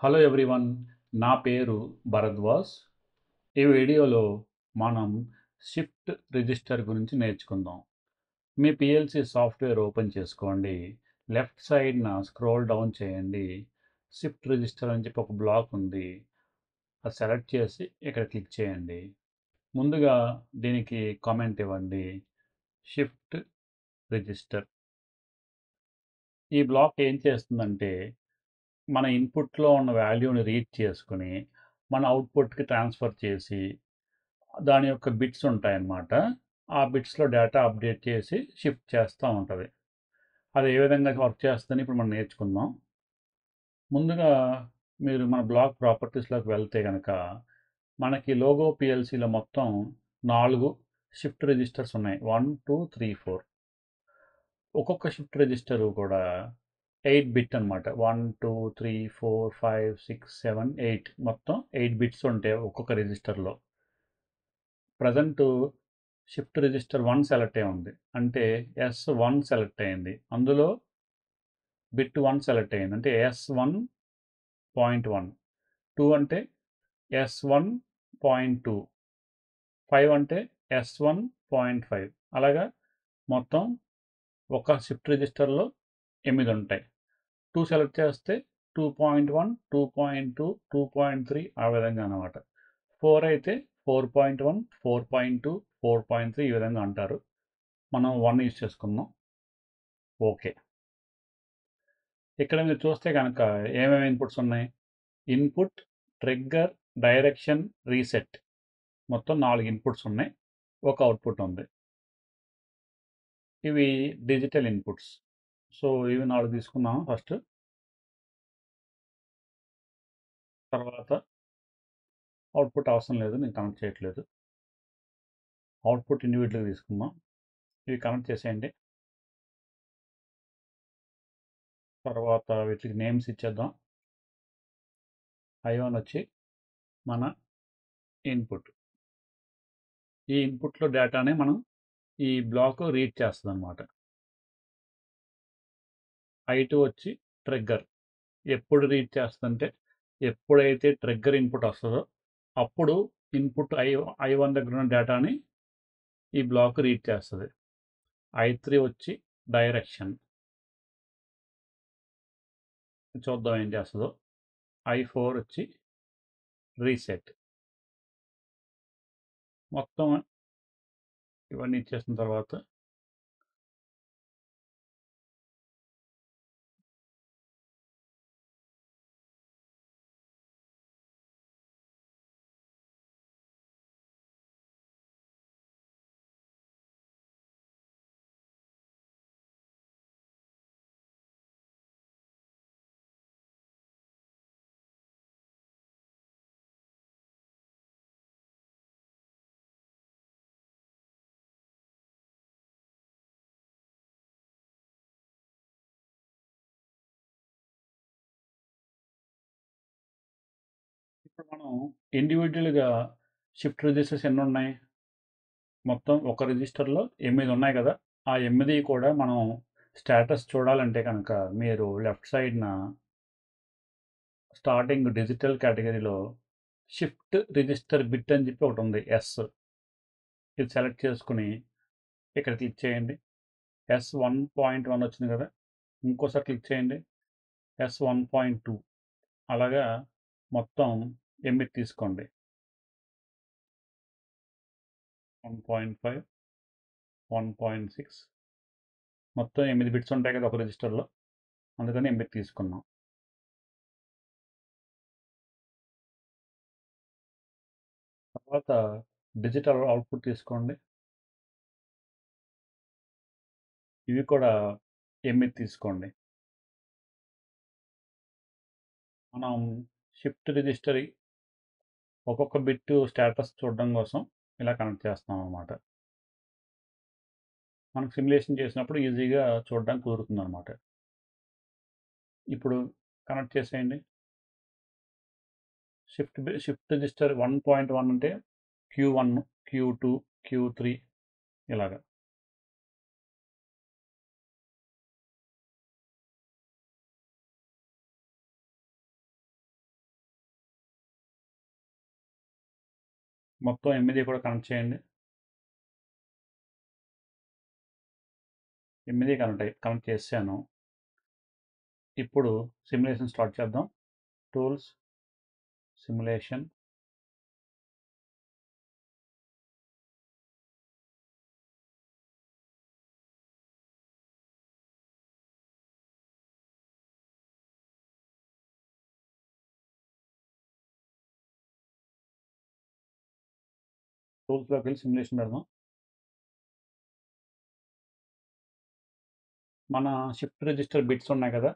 Hello everyone, నా పేరు భరద్వాజ్. ఈ వీడియోలో మనం షిఫ్ట్ రిజిస్టర్ గురించి నేర్చుకుందాం. మీ పిఎల్సి సాఫ్ట్వేర్ ఓపెన్ చేసుకోండి. లెఫ్ట్ సైడ్న స్క్రోల్ డౌన్ చేయండి. షిఫ్ట్ రిజిస్టర్ అని చెప్పి ఒక బ్లాక్ ఉంది. అది సెలెక్ట్ చేసి ఇక్కడ క్లిక్ చేయండి. ముందుగా దీనికి కామెంట్ ఇవ్వండి, షిఫ్ట్ రిజిస్టర్. ఈ బ్లాక్ ఏం చేస్తుందంటే మన ఇన్పుట్లో ఉన్న వాల్యూని రీడ్ చేసుకుని మన అవుట్పుట్కి ట్రాన్స్ఫర్ చేసి దాని యొక్క బిట్స్ ఉంటాయన్నమాట. ఆ బిట్స్లో డేటా అప్డేట్ చేసి షిఫ్ట్ చేస్తూ ఉంటుంది. అది ఏ విధంగా వర్క్ చేస్తుందని ఇప్పుడు మనం నేర్చుకుందాం. ముందుగా మీరు మన బ్లాక్ ప్రాపర్టీస్లోకి వెళ్తే కనుక మనకి లోగో పిఎల్సీలో మొత్తం 4 షిఫ్ట్ రిజిస్టర్స్ ఉన్నాయి. 1 2 3 4. ఒక్కొక్క షిఫ్ట్ రిజిస్టర్ కూడా 8 బిట్ అనమాట. 1 2 3 4 5 6 7 8 మొత్తం 8 బిట్స్ ఉంటాయి ఒక్కొక్క రిజిస్టర్లో. ప్రజెంట్ షిఫ్ట్ రిజిస్టర్ 1 సెలెక్ట్ అయి ఉంది, అంటే S1 సెలెక్ట్ అయింది. అందులో బిట్ 1 సెలెక్ట్ అయింది, అంటే S1.1. 2 అంటే S1.2. 5 అంటే S1.5. అలాగా మొత్తం ఒక షిఫ్ట్ రిజిస్టర్లో 8 ఉంటాయి. 2 సెలెక్ట్ చేస్తే 2.1, 2.2, 2.3 ఆ విధంగా అనమాట. 4 అయితే 4.1, 4.2, 4.3 ఈ విధంగా అంటారు. మనం 1 యూజ్ చేసుకుందాం. ఓకే. ఇక్కడ మీరు చూస్తే కనుక ఏమేమి ఇన్పుట్స్ ఉన్నాయి? Input, trigger, direction, reset. మొత్తం 4 ఇన్పుట్స్ ఉన్నాయి. ఒక అవుట్పుట్ ఉంది. ఇవి డిజిటల్ ఇన్పుట్స్. సో ఇవి 4 తీసుకున్నాము ఫస్ట్. తర్వాత అవుట్పుట్ అవసరం లేదు, నేను కనెక్ట్ చేయట్లేదు. అవుట్పుట్ ఇండివిజువల్గా తీసుకుందాం. ఇవి కనెక్ట్ చేసేయండి. తర్వాత వీటికి నేమ్స్ ఇచ్చేద్దాం. I1 వచ్చి మన ఇన్పుట్. ఈ ఇన్పుట్లో డేటానే మనం ఈ బ్లాక్ రీడ్ చేస్తుంది అనమాట. I2 వచ్చి ట్రిగ్గర్. ఎప్పుడు రీడ్ చేస్తుందంటే ఎప్పుడైతే ట్రిగ్గర్ ఇన్పుట్ వస్తుందో అప్పుడు ఇన్పుట్ I1 దగ్గర ఉన్న డేటాని ఈ బ్లాక్ రీడ్ చేస్తుంది. I3 వచ్చి డైరెక్షన్. చూద్దాం ఏం చేస్తుందో. I4 వచ్చి రీసెట్. మొత్తం ఇవన్నీ ఇచ్చేసిన తర్వాత ఇప్పుడు మనం ఇండివిజువల్గా షిఫ్ట్ రిజిస్టర్స్ ఎన్ని ఉన్నాయి? మొత్తం ఒక రిజిస్టర్లో 8 ఉన్నాయి కదా. ఆ 8 కూడా మనం స్టేటస్ చూడాలంటే కనుక మీరు లెఫ్ట్ సైడ్న స్టార్టింగ్ డిజిటల్ కేటగిరీలో షిఫ్ట్ రిజిస్టర్ బిట్ అని చెప్పి ఒకటి ఉంది, S. ఇది సెలెక్ట్ చేసుకుని ఇక్కడ క్లిక్ చేయండి. S1.1 వచ్చింది కదా. ఇంకోసారి క్లిక్ చేయండి, S1.2. అలాగా మొత్తం 8 తీసుకోండి. 1.5, 1.6, మొత్తం 8 బిట్స్ ఉంటాయి కదా ఒక రిజిస్టర్లో, అందుకని 8 తీసుకున్నాం. తర్వాత డిజిటల్ అవుట్పుట్ తీసుకోండి. ఇవి కూడా 8 తీసుకోండి. మనం షిఫ్ట్ రిజిస్టర్ ఒక్కొక్క బిట్ స్టేటస్ చూడడం కోసం ఇలా కనెక్ట్ చేస్తాం అన్నమాట. మనం సిమ్యులేషన్ చేసినప్పుడు ఈజీగా చూడడానికి కుదురుతుంది అనమాట. ఇప్పుడు కనెక్ట్ చేసేయండి. షిఫ్ట్ రిజిస్టర్ 1.1 అంటే Q1, Q2, Q3 ఇలాగా. మొత్తం 8 కూడా కనెక్ట్ చేయండి. 8 కనెక్ట్ చేశాను. ఇప్పుడు సిమ్యులేషన్ స్టార్ట్ చేద్దాం. Tools, simulation. టూల్స్లోకి వెళ్ళి సిమ్యులేషన్ పెడదాం. మన షిఫ్ట్ రిజిస్టర్ బిట్స్ ఉన్నాయి కదా,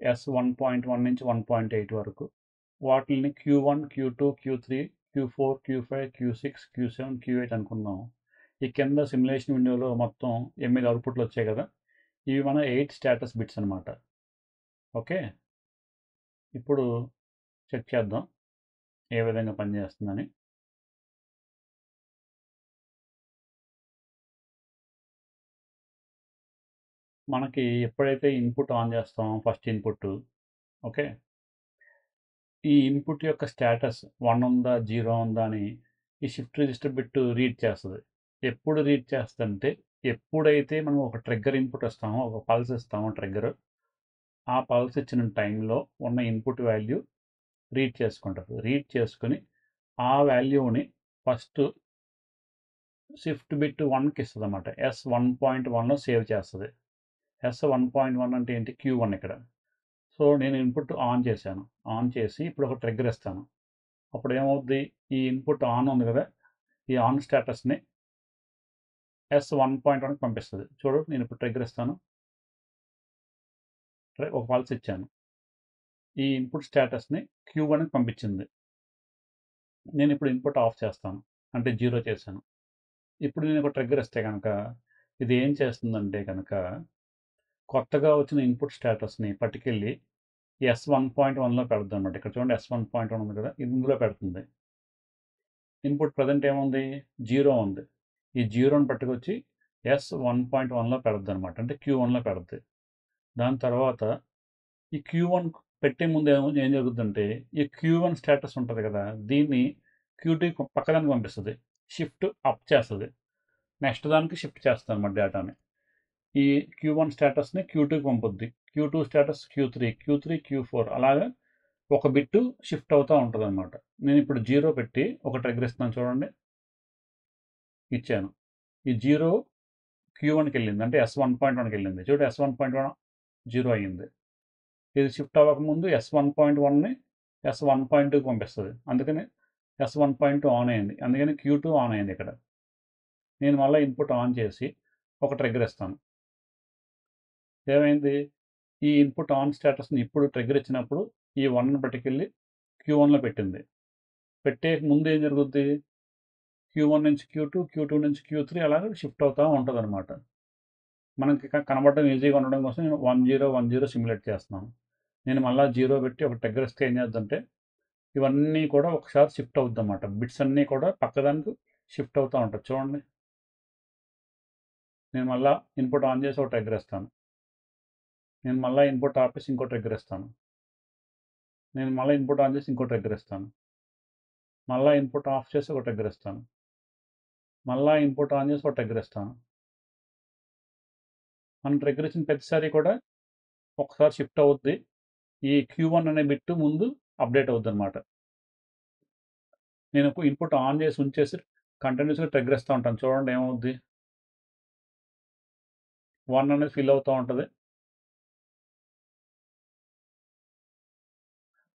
S1.1 నుంచి 1.8 వరకు. వాటిని Q1, Q2, Q3, Q4, Q5, Q6, Q7, Q8 అనుకుందాం. ఈ కింద సిమ్యులేషన్ విండోలో మొత్తం 8 అవుట్పుట్లు వచ్చాయి కదా, ఇవి మన 8 స్టేటస్ బిట్స్ అనమాట. ఓకే, ఇప్పుడు చెక్ చేద్దాం ఏ విధంగా పనిచేస్తుందని. మనకి ఎప్పుడైతే ఇన్పుట్ ఆన్ చేస్తామో ఫస్ట్ ఇన్పుట్, ఓకే, ఈ ఇన్పుట్ యొక్క స్టేటస్ 1 ఉందా 0 ఉందా అని ఈ షిఫ్ట్ రిజిస్టర్ బిట్ రీడ్ చేస్తుంది. ఎప్పుడు రీడ్ చేస్తుందంటే ఎప్పుడైతే మనం ఒక ట్రిగ్గర్ ఇన్పుట్ ఇస్తామో, ఒక పల్స్ ఇస్తామో ట్రిగ్గర్, ఆ పల్స్ ఇచ్చిన టైంలో ఉన్న ఇన్పుట్ వాల్యూ రీడ్ చేసుకుంటుంది. రీడ్ చేసుకుని ఆ వాల్యూని ఫస్ట్ షిఫ్ట్ బిట్ 1కి ఇస్తుంది అనమాట. S1.1లో సేవ్ చేస్తుంది. S1.1 అంటే ఏంటి? Q1 ఇక్కడ. సో నేను ఇన్పుట్ ఆన్ చేశాను. ఆన్ చేసి ఇప్పుడు ఒక ట్రిగ్గర్ ఇస్తాను. అప్పుడు ఏమవుద్ది? ఈ ఇన్పుట్ ఆన్ ఉంది కదా, ఈ ఆన్ స్టేటస్ని S1.1కి పంపిస్తుంది. చూడు, నేను ఇప్పుడు ట్రిగ్గర్ ఇస్తాను. ఒక పల్స్ ఇచ్చాను. ఈ ఇన్పుట్ స్టేటస్ని Q1కి పంపించింది. నేను ఇప్పుడు ఇన్పుట్ ఆఫ్ చేస్తాను, అంటే 0 చేశాను. ఇప్పుడు నేను ఒక ట్రిగ్గర్ ఇస్తే కనుక ఇది ఏం చేస్తుందంటే కనుక కొత్తగా వచ్చిన ఇన్పుట్ స్టేటస్ని పట్టుకెళ్ళి S1.1లో పెడుతుంది అనమాట. ఇక్కడ చూడండి, S1.1 ఉంది కదా, ఇందులో పెడుతుంది. ఇన్పుట్ ప్రజెంట్ ఏముంది? 0 ఉంది. ఈ 0ని పట్టుకొచ్చి S1.1లో పెడుతుంది అనమాట, అంటే Q1లో పెడుతుంది. దాని తర్వాత ఈ Q1 పెట్టే ముందు ఏం జరుగుతుందంటే ఈ Q1 స్టేటస్ ఉంటుంది కదా, దీన్ని Q2 పక్కదానికి పంపిస్తుంది, షిఫ్ట్ అప్ చేస్తుంది. నెక్స్ట్ దానికి షిఫ్ట్ చేస్తుంది అన్నమాట డేటాని. ఈ Q1 స్టేటస్ని Q2కి పంపుద్ది, Q2 status Q3, Q3 Q4, అలాగా ఒక బిట్టు షిఫ్ట్ అవుతూ ఉంటుంది అనమాట. నేను ఇప్పుడు 0 పెట్టి ఒక ట్రిగ్గర్ ఇస్తున్నాను, చూడండి, ఇచ్చాను. ఈ 0 Q1కి వెళ్ళింది, అంటే S1.1కి వెళ్ళింది. చూడండి, S1.1 0 అయ్యింది. ఇది షిఫ్ట్ అవ్వకముందు S1.1ని S1.2కి పంపిస్తుంది, అందుకని S1.2 ఆన్ అయింది, అందుకని Q2 ఆన్ అయింది ఇక్కడ. నేను మళ్ళీ ఇన్పుట్ ఆన్ చేసి ఒక ట్రిగ్గర్ ఇస్తాను. ఏమైంది? ఈ ఇన్పుట్ ఆన్ స్టేటస్ని ఇప్పుడు ట్రిగ్గర్ ఇచ్చినప్పుడు ఈ 1ని పట్టుకెళ్ళి Q1లో పెట్టింది. పెట్టే ముందు ఏం జరుగుద్ది? Q1 నుంచి Q2, Q2 నుంచి Q3 అలాగే షిఫ్ట్ అవుతూ ఉంటుంది అనమాట. మనకి కనబడడం ఈజీగా ఉండడం కోసం నేను 1010 సిమ్యులేట్ చేస్తున్నాను. నేను మళ్ళీ 0 పెట్టి ఒక ట్రిగ్గర్ ఇస్తే ఏం చేద్దంటే ఇవన్నీ కూడా ఒకసారి షిఫ్ట్ అవుద్ది అన్నమాట. బిట్స్ అన్నీ కూడా పక్కదానికి షిఫ్ట్ అవుతూ ఉంటుంది. చూడండి, నేను మళ్ళీ ఇన్పుట్ ఆన్ చేసి ఒక ట్రిగ్గర్ ఇస్తాను. నేను మళ్ళీ ఇన్పుట్ ఆపేసి ఇంకో ట్రిగ్గర్ ఇస్తాను. నేను మళ్ళీ ఇన్పుట్ ఆన్ చేసి ఇంకో ట్రిగ్గర్ ఇస్తాను. మళ్ళీ ఇన్పుట్ ఆఫ్ చేసి ఒక ట్రిగ్గర్ ఇస్తాను. మళ్ళీ ఇన్పుట్ ఆన్ చేసి ఒక ట్రిగ్గర్ ఇస్తాను. మనం ట్రిగ్గర్ ఇచ్చిన ప్రతిసారి కూడా ఒకసారి షిఫ్ట్ అవుద్ది. ఈ Q1 అనే బిట్ ముందు అప్డేట్ అవుద్ది అనమాట. నేను ఇన్పుట్ ఆన్ చేసి ఉంచేసి కంటిన్యూస్గా ట్రిగ్గర్ ఇస్తూ ఉంటాను. చూడండి ఏమవుద్ది? 1 అనేది ఫిల్ అవుతూ ఉంటుంది.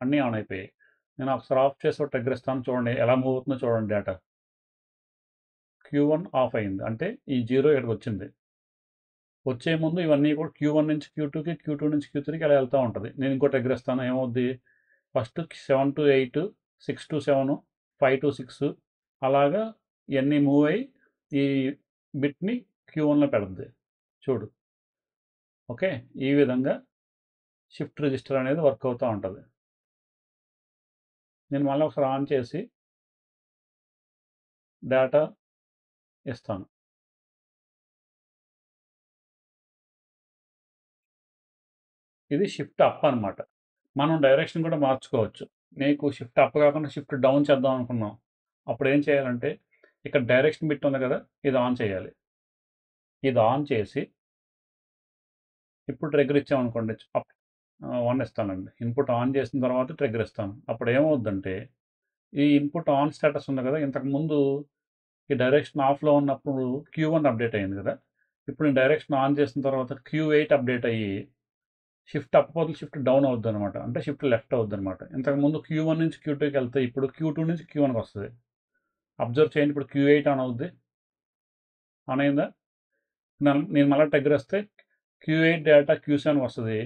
అన్నీ ఆన్ అయిపోయాయి. నేను ఒకసారి ఆఫ్ చేసి ఒక ట్రిగ్గర్ ఇస్తాను. చూడండి ఎలా మూవ్ అవుతుందో చూడండి డేటా. Q1 ఆఫ్ అయింది, అంటే ఈ 0 ఇక్కడికి వచ్చింది. వచ్చే ముందు ఇవన్నీ కూడా Q1 నుంచి Q2కి, Q2 నుంచి Q3కి అలా వెళ్తూ ఉంటుంది. నేను ఇంకో ట్రిగ్గర్ ఇస్తాను. ఏమవుద్ది? ఫస్ట్ 7 to 8, 6 to 7, 5 to 6 అలాగా ఇవన్నీ మూవ్ అయ్యి ఈ బిట్ని Q1లో పెడుతుంది. చూడు, ఓకే, ఈ విధంగా షిఫ్ట్ రిజిస్టర్ అనేది వర్క్ అవుతూ ఉంటుంది. నేను మళ్ళీ ఒకసారి ఆన్ చేసి డేటా ఇస్తాను. ఇది షిఫ్ట్ అప్ అనమాట. మనం డైరెక్షన్ కూడా మార్చుకోవచ్చు. నీకు షిఫ్ట్ అప్ కాకుండా షిఫ్ట్ డౌన్ చేద్దాం అనుకున్నాం, అప్పుడు ఏం చేయాలంటే ఇక్కడ డైరెక్షన్ బిట్ ఉంది కదా, ఇది ఆన్ చేయాలి. ఇది ఆన్ చేసి ఇప్పుడు ట్రిగ్గర్ ఇచ్చామనుకోండి, 1 ఇస్తానండి. ఇన్పుట్ ఆన్ చేసిన తర్వాత ట్రిగ్గర్ ఇస్తాను. అప్పుడు ఏమవుద్దంటే ఈ ఇన్పుట్ ఆన్ స్టేటస్ ఉంది కదా, ఇంతకుముందు ఈ డైరెక్షన్ ఆఫ్లో ఉన్నప్పుడు Q1 అప్డేట్ అయింది కదా, ఇప్పుడు నేను డైరెక్షన్ ఆన్ చేసిన తర్వాత Q8 అప్డేట్ అయ్యి షిఫ్ట్ అప్ బదులు షిఫ్ట్ డౌన్ అవుద్ది అనమాట, అంటే షిఫ్ట్ లెఫ్ట్ అవుద్ది అనమాట. ఇంతకుముందు Q1 నుంచి Q2కి వెళ్తే ఇప్పుడు Q2 నుంచి Q1కి వస్తుంది. అబ్జర్వ్ చేయండి, ఇప్పుడు Q8 ఆన్ అవుద్ది. ఆన్ అయిందా? నేను మళ్ళీ ట్రిగ్గర్ వస్తే Q8 డేటా Q7కి వస్తుంది,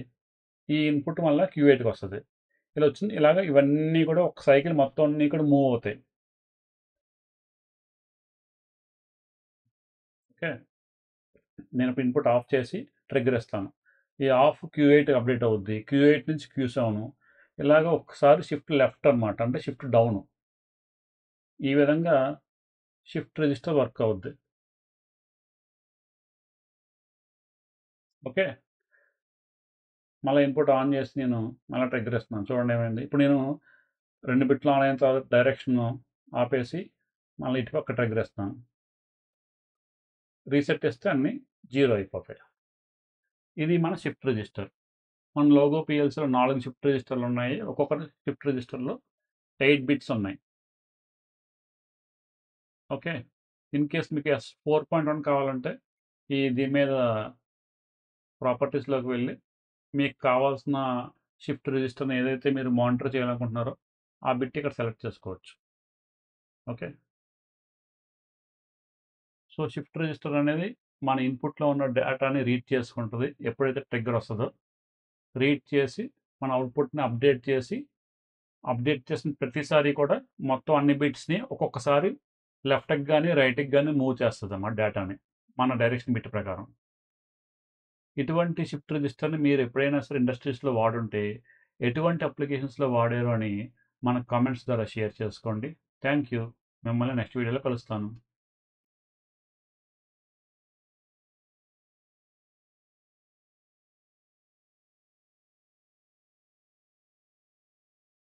ఈ ఇన్పుట్ మళ్ళీ Q8కి వస్తుంది. ఇలా వచ్చింది. ఇలాగ ఇవన్నీ కూడా ఒక సైకిల్ మొత్తం అన్నీ కూడా మూవ్ అవుతాయి. ఓకే, నేను ఇప్పుడు ఇన్పుట్ ఆఫ్ చేసి ట్రిగ్గర్ ఇస్తాను. ఈ ఆఫ్ Q8 అప్డేట్ అవుద్ది, Q8 నుంచి Q7, ఇలాగ ఒకసారి షిఫ్ట్ లెఫ్ట్ అనమాట, అంటే షిఫ్ట్ డౌన్. ఈ విధంగా షిఫ్ట్ రిజిస్టర్ వర్క్ అవుద్ది. ఓకే, మళ్ళీ ఇన్పుట్ ఆన్ చేసి నేను మళ్ళీ ట్రిగ్గర్ ఇస్తున్నాను. చూడండి ఏమైంది. ఇప్పుడు నేను 2 బిట్లు ఆన్ అయిన తర్వాత డైరెక్షన్ ఆపేసి మళ్ళీ ఇటు పక్క ట్రిగ్గర్ ఇస్తాను. రీసెట్ ఇస్తే అన్నీ 0 అయిపోతాయి. ఇది మన షిఫ్ట్ రిజిస్టర్. మన లోగో పిఎల్సీలో 4 షిఫ్ట్ రిజిస్టర్లు ఉన్నాయి. ఒక్కొక్క షిఫ్ట్ రిజిస్టర్లో 8 బిట్స్ ఉన్నాయి. ఓకే, ఇన్ కేస్ మీకు S4.1 కావాలంటే దీని మీద ప్రాపర్టీస్లోకి వెళ్ళి మీకు కావాల్సిన షిఫ్ట్ రిజిస్టర్ని ఏదైతే మీరు మానిటర్ చేయాలనుకుంటున్నారో ఆ బిట్ ఇక్కడ సెలెక్ట్ చేసుకోవచ్చు. ఓకే, సో షిఫ్ట్ రిజిస్టర్ అనేది మన ఇన్పుట్లో ఉన్న డేటాని రీడ్ చేసుకుంటుంది. ఎప్పుడైతే ట్రిగ్గర్ వస్తుందో రీడ్ చేసి మన అవుట్పుట్ని అప్డేట్ చేసిన ప్రతిసారి కూడా మొత్తం అన్ని బిట్స్ని ఒక్కొక్కసారి లెఫ్ట్కి కానీ రైట్కి కానీ మూవ్ చేస్తుంది అన్నమాట డేటాని, మన డైరెక్షన్ బిట్ ప్రకారం. ఇటువంటి షిఫ్ట్ రిజిస్టర్ని మీరు ఎప్పుడైనా సరే ఇండస్ట్రీస్లో వాడుంటే ఎటువంటి అప్లికేషన్స్లో వాడారు అని మన కామెంట్స్ ద్వారా షేర్ చేసుకోండి. Thank you. మిమ్మల్ని నెక్స్ట్ వీడియోలో కలుస్తాను.